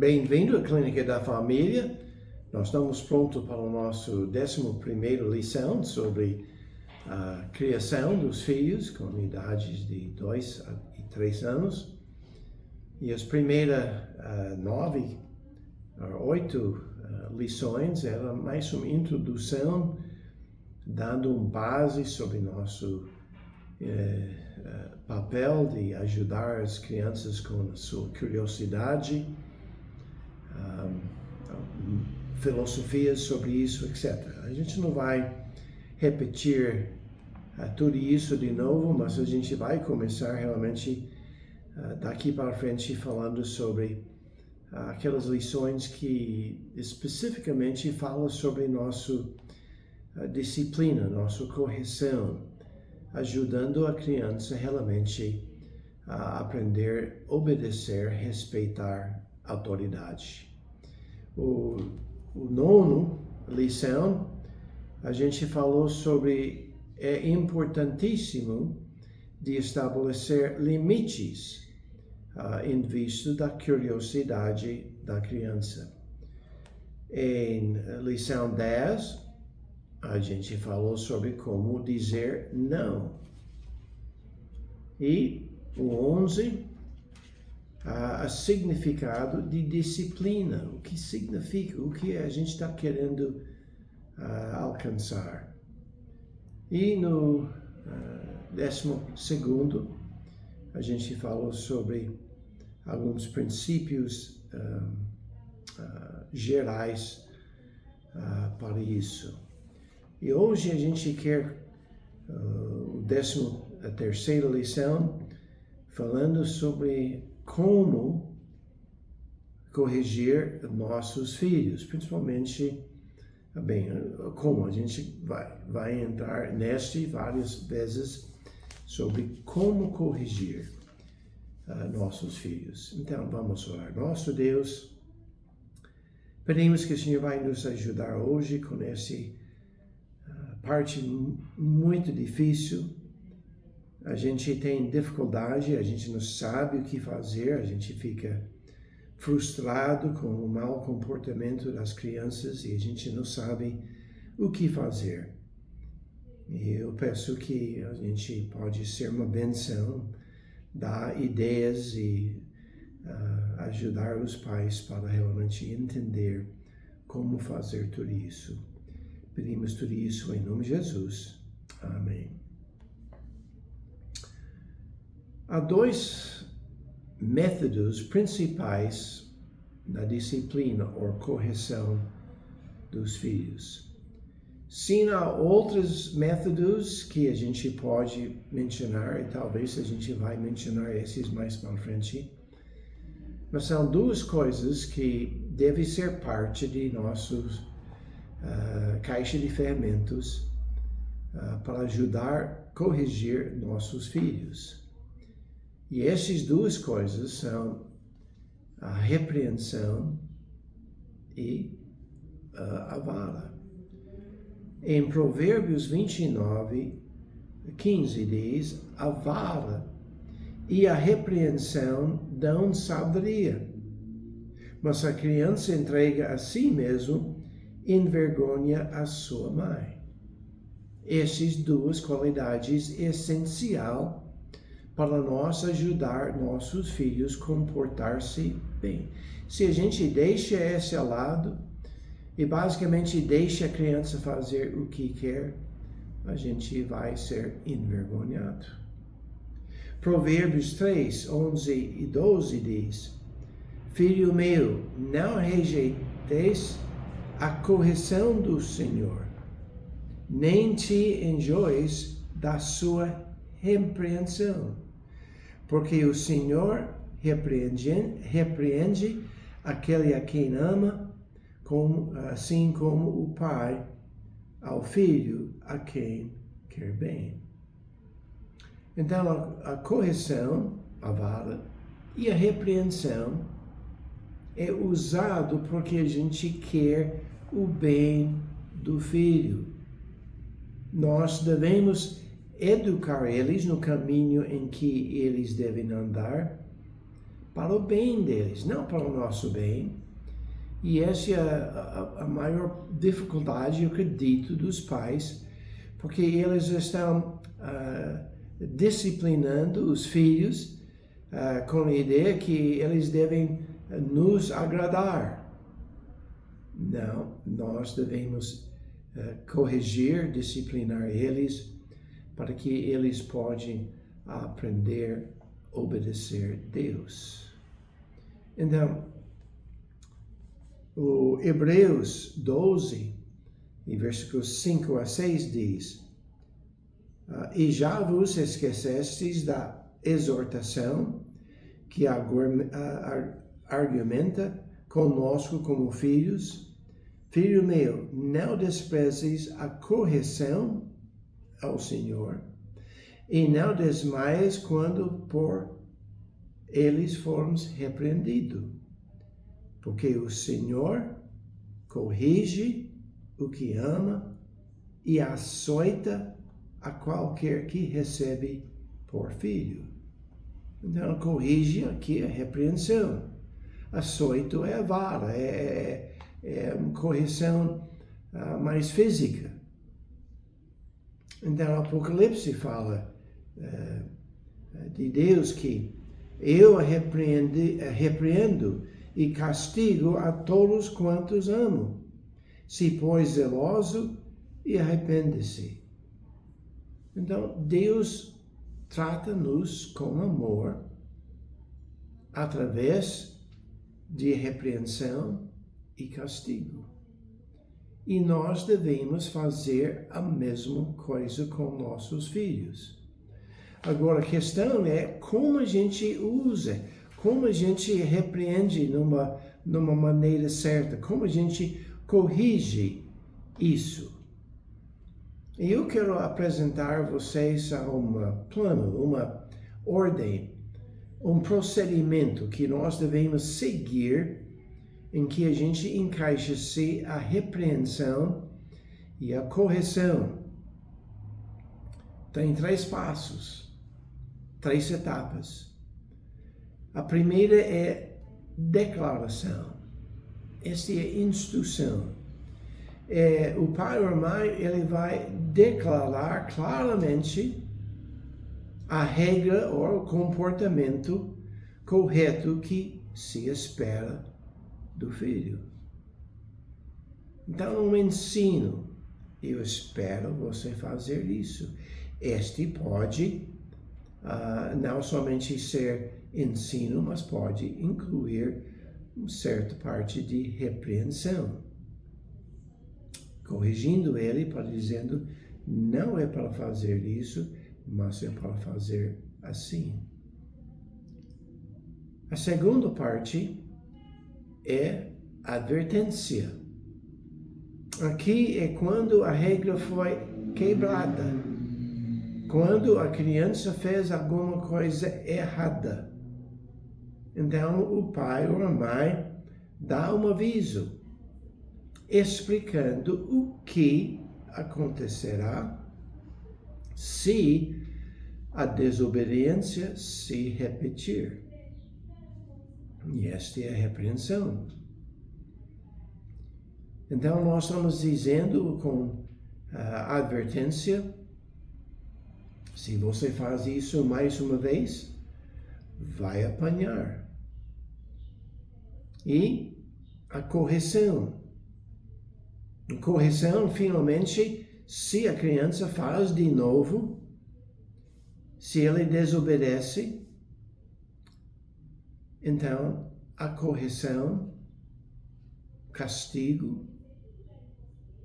Bem-vindo à Clínica da Família. Nós estamos prontos para o nosso 11ª lição sobre a criação dos filhos com idades de 2 e 3 anos. E as primeiras 8 lições eram mais uma introdução, dando uma base sobre nosso papel de ajudar as crianças com a sua curiosidade, filosofias sobre isso, etc. A gente não vai repetir tudo isso de novo, mas a gente vai começar realmente daqui para frente falando sobre aquelas lições que especificamente falam sobre nossa disciplina, nossa correção, ajudando a criança realmente a aprender, obedecer, respeitar a autoridade. O 9ª lição, a gente falou sobre é importantíssimo de estabelecer limites em vista da curiosidade da criança. Em lição 10, a gente falou sobre como dizer não. E o 11, o significado de disciplina, o que significa, o que a gente está querendo alcançar. E no 12º, a gente falou sobre alguns princípios gerais para isso. E hoje a gente quer a 13ª lição, falando sobre como corrigir nossos filhos, principalmente, como a gente vai entrar neste várias vezes sobre como corrigir nossos filhos. Então vamos orar. Nosso Deus, pedimos que o Senhor vai nos ajudar hoje com essa parte muito difícil. A gente tem dificuldade, a gente não sabe o que fazer, a gente fica frustrado com o mau comportamento das crianças e a gente não sabe o que fazer. E eu peço que a gente pode ser uma bênção, dar ideias e ajudar os pais para realmente entender como fazer tudo isso. Pedimos tudo isso em nome de Jesus. Amém. Há 2 métodos principais da disciplina ou correção dos filhos. Sim, há outros métodos que a gente pode mencionar, e talvez a gente vai mencionar esses mais para frente, mas são 2 coisas que devem ser parte de nossos caixa de ferramentas para ajudar a corrigir nossos filhos. E essas 2 coisas são a repreensão e a vara. Em Provérbios 29:15 diz: a vara e a repreensão dão sabedoria, mas a criança entrega a si mesmo envergonha a sua mãe. Essas 2 qualidades essenciais para nós ajudar nossos filhos a comportar-se bem. Se a gente deixa esse ao lado e basicamente deixa a criança fazer o que quer, a gente vai ser envergonhado. Provérbios 3:11 e 12 diz: Filho meu, não rejeites a correção do Senhor, nem te enjoes da sua repreensão, porque o Senhor repreende aquele a quem ama, assim como o pai ao filho a quem quer bem. Então a correção, a vara, e a repreensão é usado porque a gente quer o bem do filho. Nós devemos educar eles no caminho em que eles devem andar para o bem deles, não para o nosso bem. E essa é a maior dificuldade, eu acredito, dos pais, porque eles estão disciplinando os filhos com a ideia que eles devem nos agradar. Não, nós devemos corrigir, disciplinar eles, para que eles possam aprender a obedecer a Deus. Então, o Hebreus 12, em versículos 5 a 6 diz: E já vos esquecestes da exortação que argumenta conosco como filhos? Filho meu, não desprezes a correção ao Senhor, e não desmaies quando por eles formos repreendidos. Porque o Senhor corrige o que ama e açoita a qualquer que recebe por filho. Então, corrige aqui a repreensão. Açoito é a vara, é uma correção mais física. Então, o Apocalipse fala de Deus que eu repreendo e castigo a todos quantos amo. Se pois zeloso e arrepende-se. Então, Deus trata-nos com amor através de repreensão e castigo. E nós devemos fazer a mesma coisa com nossos filhos. Agora, a questão é como a gente usa, como a gente repreende numa maneira certa, como a gente corrige isso. E eu quero apresentar a vocês um plano, uma ordem, um procedimento que nós devemos seguir, em que a gente encaixa-se a repreensão e a correção. Tem 3 passos, 3 etapas. A primeira é declaração. Esta é a instrução. O pai ou a mãe, ele vai declarar claramente a regra ou o comportamento correto que se espera do filho. Então, um ensino. Eu espero você fazer isso. Este pode não somente ser ensino, mas pode incluir uma certa parte de repreensão. Corrigindo ele, para dizendo, não é para fazer isso, mas é para fazer assim. A segunda parte é advertência. Aqui é quando a regra foi quebrada. Quando a criança fez alguma coisa errada. Então, o pai ou a mãe dá um aviso, explicando o que acontecerá se a desobediência se repetir. E esta é a repreensão. Então, nós estamos dizendo com a advertência: se você faz isso mais uma vez, vai apanhar. E a correção. A correção, finalmente, se a criança faz de novo, se ele desobedece, então a correção, castigo,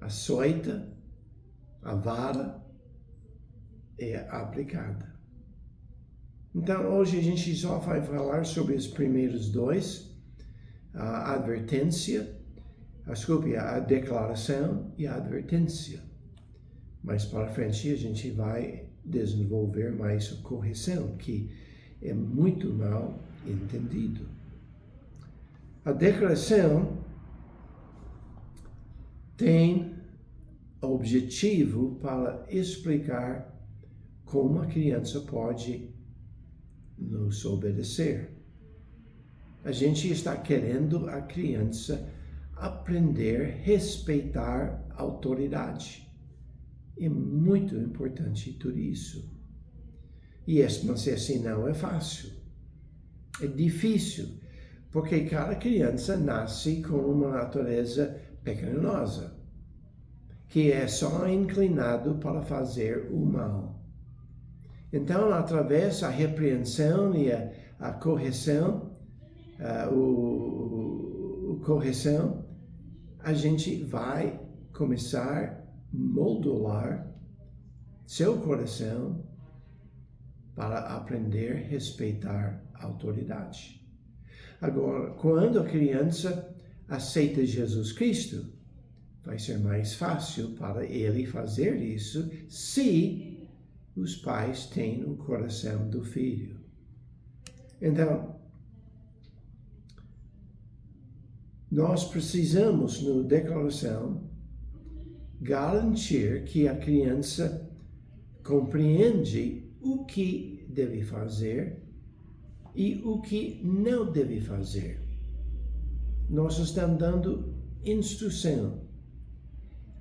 açoita, a vara é aplicada. Então, hoje a gente só vai falar sobre os primeiros 2, a advertência, a declaração e a advertência. Mais para frente a gente vai desenvolver mais a correção, que é muito mal entendido. A declaração tem o objetivo para explicar como a criança pode nos obedecer. A gente está querendo a criança aprender a respeitar a autoridade. É muito importante tudo isso. Mas assim não é fácil. É difícil, porque cada criança nasce com uma natureza pecaminosa, que é só inclinado para fazer o mal. Então, através da repreensão e a correção, correção, a gente vai começar a modular seu coração para aprender a respeitar a autoridade. Agora, quando a criança aceita Jesus Cristo, vai ser mais fácil para ele fazer isso se os pais têm o coração do filho. Então, nós precisamos, na declaração, garantir que a criança compreende o que deve fazer e o que não deve fazer. Nós estamos dando instrução.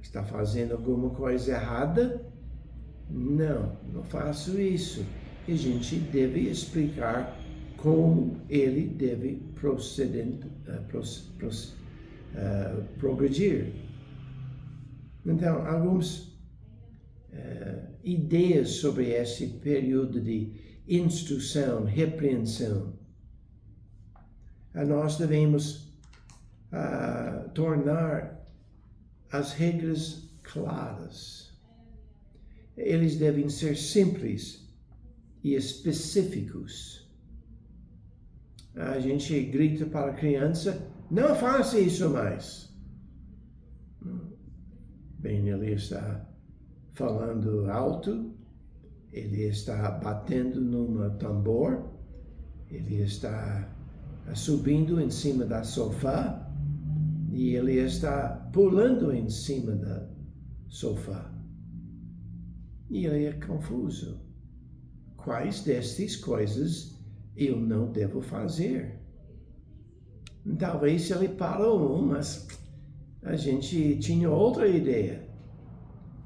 Está fazendo alguma coisa errada? Não faço isso. E a gente deve explicar como ele deve progredir. Então, algumas ideias sobre esse período de instrução, repreensão. Nós devemos tornar as regras claras. Eles devem ser simples e específicos. A gente grita para a criança, não faça isso mais. Bem, ele está falando alto, ele está batendo num tambor, ele está subindo em cima da sofá e ele está pulando em cima da sofá. E ele é confuso. Quais destas coisas eu não devo fazer? Talvez ele parou, mas a gente tinha outra ideia.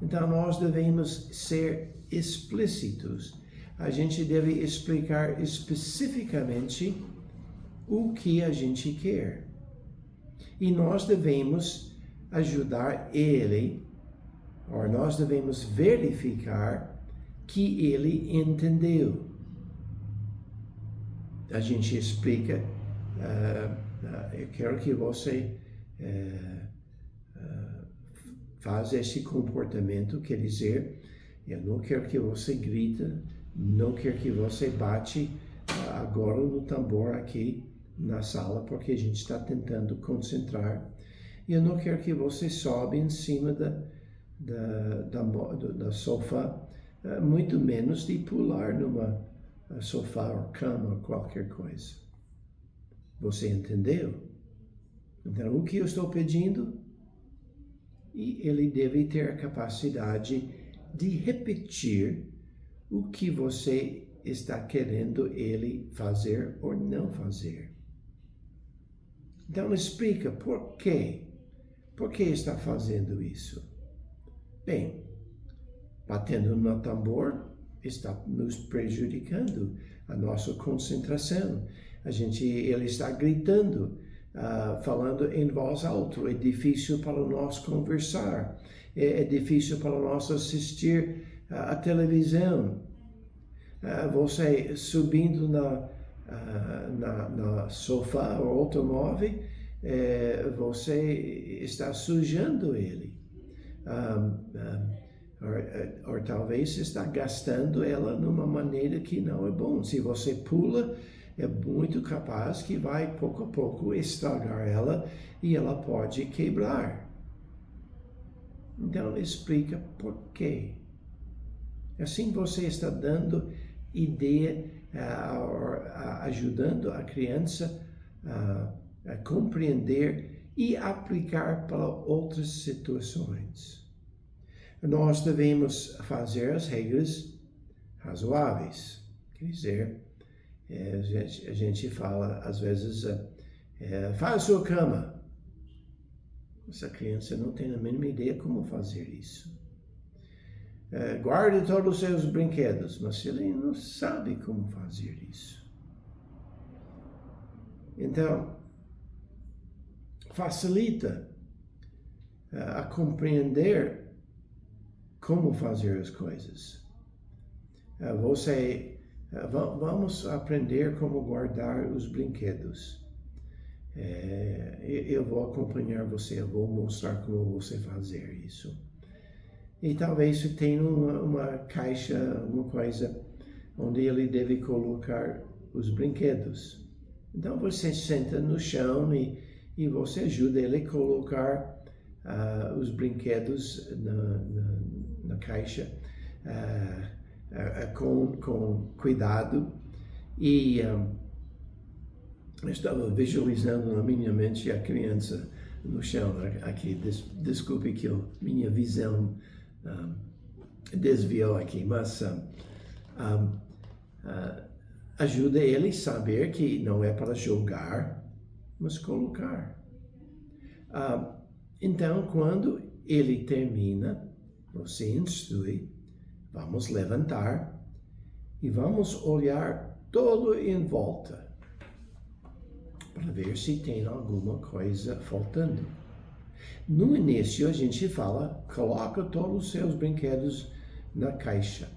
Então nós devemos ser explícitos. A gente deve explicar especificamente o que a gente quer. E nós devemos ajudar ele, ou nós devemos verificar que ele entendeu. A gente explica, eu quero que você faça esse comportamento, quer dizer, eu não quero que você grita, não quero que você bate agora no tambor aqui na sala, porque a gente está tentando concentrar. E eu não quero que você sobe em cima da sofá, muito menos de pular numa sofá ou cama ou qualquer coisa. Você entendeu? Então, o que eu estou pedindo? E ele deve ter a capacidade de repetir o que você está querendo ele fazer ou não fazer. Então, explica por quê. Por que está fazendo isso? Bem, batendo no tambor está nos prejudicando a nossa concentração. Ele está gritando, falando em voz alta. É difícil para nós conversar. É difícil para nós assistir a televisão. Você subindo na sofá ou automóvel, você está sujando ele. Ou talvez está gastando ela numa maneira que não é bom. Se você pula, é muito capaz que vai pouco a pouco estragar ela e ela pode quebrar. Então explica por quê. Assim você está dando ideia, ajudando a criança a compreender e aplicar para outras situações. Nós devemos fazer as regras razoáveis. Quer dizer, a gente fala às vezes, faz sua cama. Essa criança não tem a mínima ideia como fazer isso. Guarde todos os seus brinquedos, mas ele não sabe como fazer isso. Então, facilita a compreender como fazer as coisas. Vamos aprender como guardar os brinquedos. Eu vou acompanhar você, eu vou mostrar como você fazer isso. E talvez você tenha uma caixa, uma coisa, onde ele deve colocar os brinquedos. Então você senta no chão e você ajuda ele a colocar os brinquedos na caixa com cuidado. E eu estava visualizando na minha mente a criança no chão aqui. Desculpe que minha visão desviou aqui, mas ajuda ele a saber que não é para jogar, mas colocar. Então, quando ele termina, você instrui, vamos levantar e vamos olhar todo em volta para ver se tem alguma coisa faltando. No início, a gente fala, coloca todos os seus brinquedos na caixa.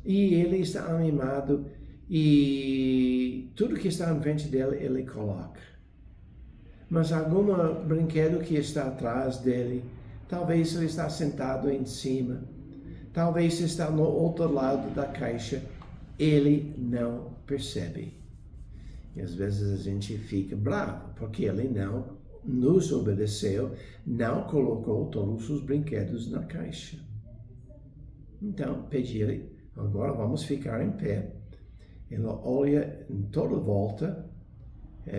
E ele está animado e tudo que está em frente dele, ele coloca. Mas algum brinquedo que está atrás dele, talvez ele está sentado em cima, talvez está no outro lado da caixa, ele não percebe. E às vezes a gente fica bravo, porque ele não nos obedeceu, não colocou todos os brinquedos na caixa. Então, pedi ele, agora vamos ficar em pé. Ele olha em toda volta,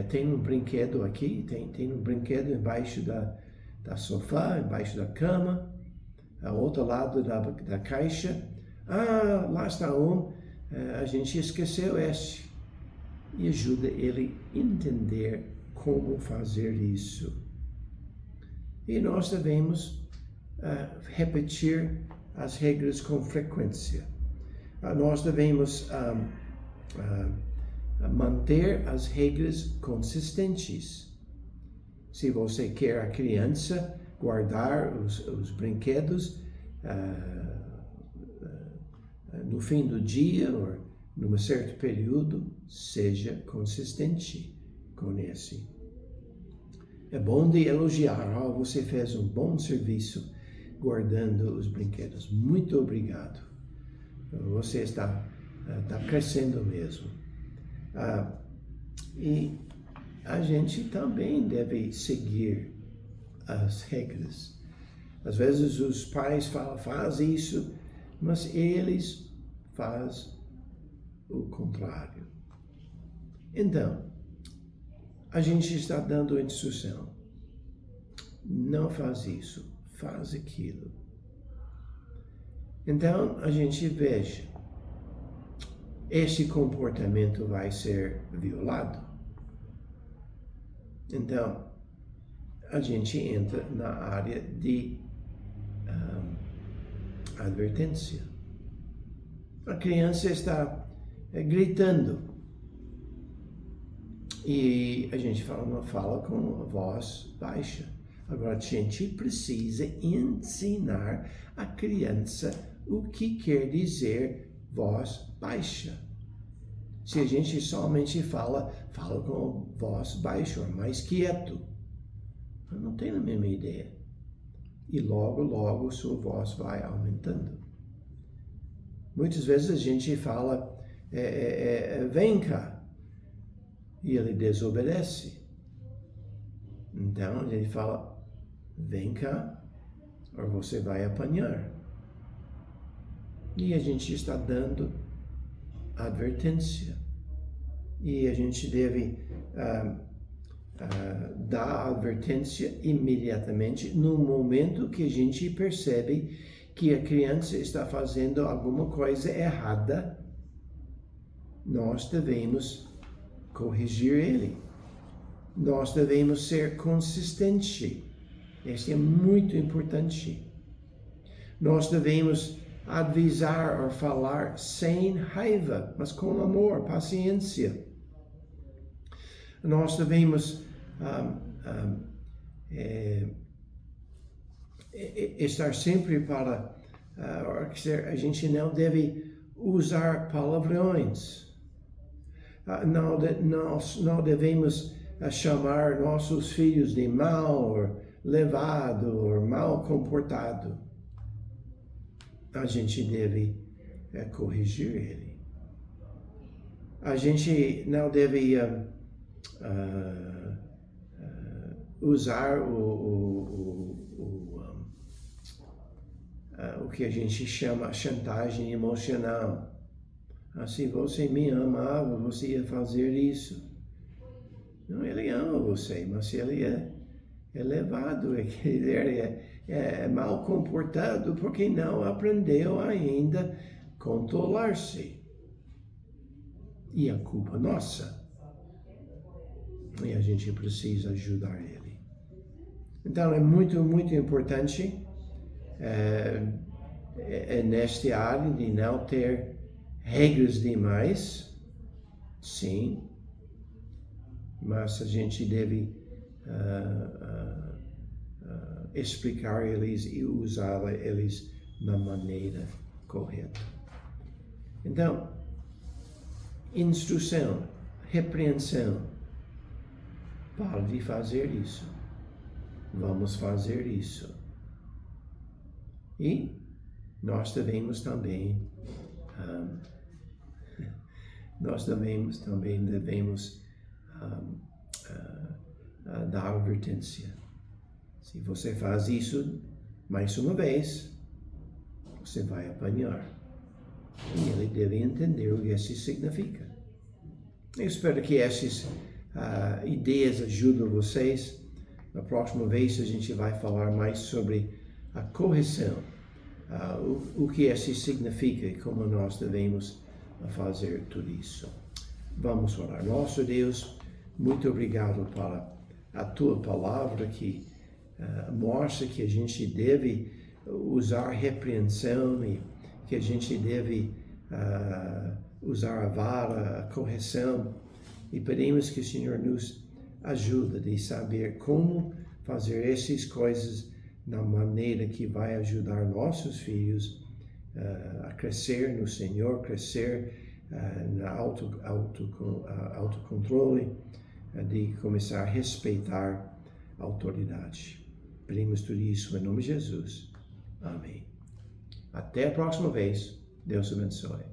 tem um brinquedo aqui, tem um brinquedo embaixo da sofá, embaixo da cama, ao outro lado da caixa. Lá está a gente esqueceu este. E ajuda ele a entender como fazer isso. E nós devemos repetir as regras com frequência. Nós devemos manter as regras consistentes. Se você quer a criança guardar os brinquedos no fim do dia ou num certo período, seja consistente com esse. É bom de elogiar, você fez um bom serviço guardando os brinquedos. Muito obrigado. Você está crescendo mesmo. E a gente também deve seguir as regras. Às vezes os pais falam, faz isso, mas eles fazem o contrário. Então, a gente está dando instrução. Não faz isso, faz aquilo. Então, a gente veja, esse comportamento vai ser violado. Então, a gente entra na área de advertência. A criança está gritando e a gente fala com voz baixa. Agora, a gente precisa ensinar a criança o que quer dizer voz baixa. Se a gente somente fala com voz baixa, ou mais quieto, não tem a mesma ideia. E logo sua voz vai aumentando. Muitas vezes a gente fala, vem cá, e ele desobedece. Então a gente fala, vem cá, ou você vai apanhar. E a gente está dando advertência. E a gente deve dar a advertência imediatamente no momento que a gente percebe que a criança está fazendo alguma coisa errada. Nós devemos corrigir ele. Nós devemos ser consistentes. Este é muito importante. Nós devemos avisar ou falar sem raiva, mas com amor, paciência. Nós devemos estar sempre para... a gente não deve usar palavrões. Nós não devemos chamar nossos filhos de mal, ou levado, ou mal comportado. A gente deve corrigir ele. A gente não deve usar o que a gente chama chantagem emocional. Se você me amava, você ia fazer isso. Não, ele ama você, mas ele é levado, ele é mal comportado porque não aprendeu ainda a controlar-se. E a culpa nossa. E a gente precisa ajudar ele. Então é muito, muito importante neste área de não ter regras demais, sim, mas a gente deve explicar eles e usar eles na maneira correta. Então, instrução, repreensão. Para de fazer isso. Vamos fazer isso. E nós devemos também dar advertência. Se você faz isso mais uma vez, você vai apanhar. E ele deve entender o que isso significa. Eu espero que essas ideias ajudem vocês. Na próxima vez a gente vai falar mais sobre a correção, o que isso significa e como nós devemos fazer tudo isso. Vamos orar. Nosso Deus, muito obrigado para a Tua palavra que mostra que a gente deve usar repreensão e que a gente deve usar a vara, a correção. E pedimos que o Senhor nos ajude de saber como fazer essas coisas na maneira que vai ajudar nossos filhos a crescer no Senhor, crescer no autocontrole, de começar a respeitar a autoridade. Pedimos tudo isso em nome de Jesus. Amém. Até a próxima vez. Deus abençoe.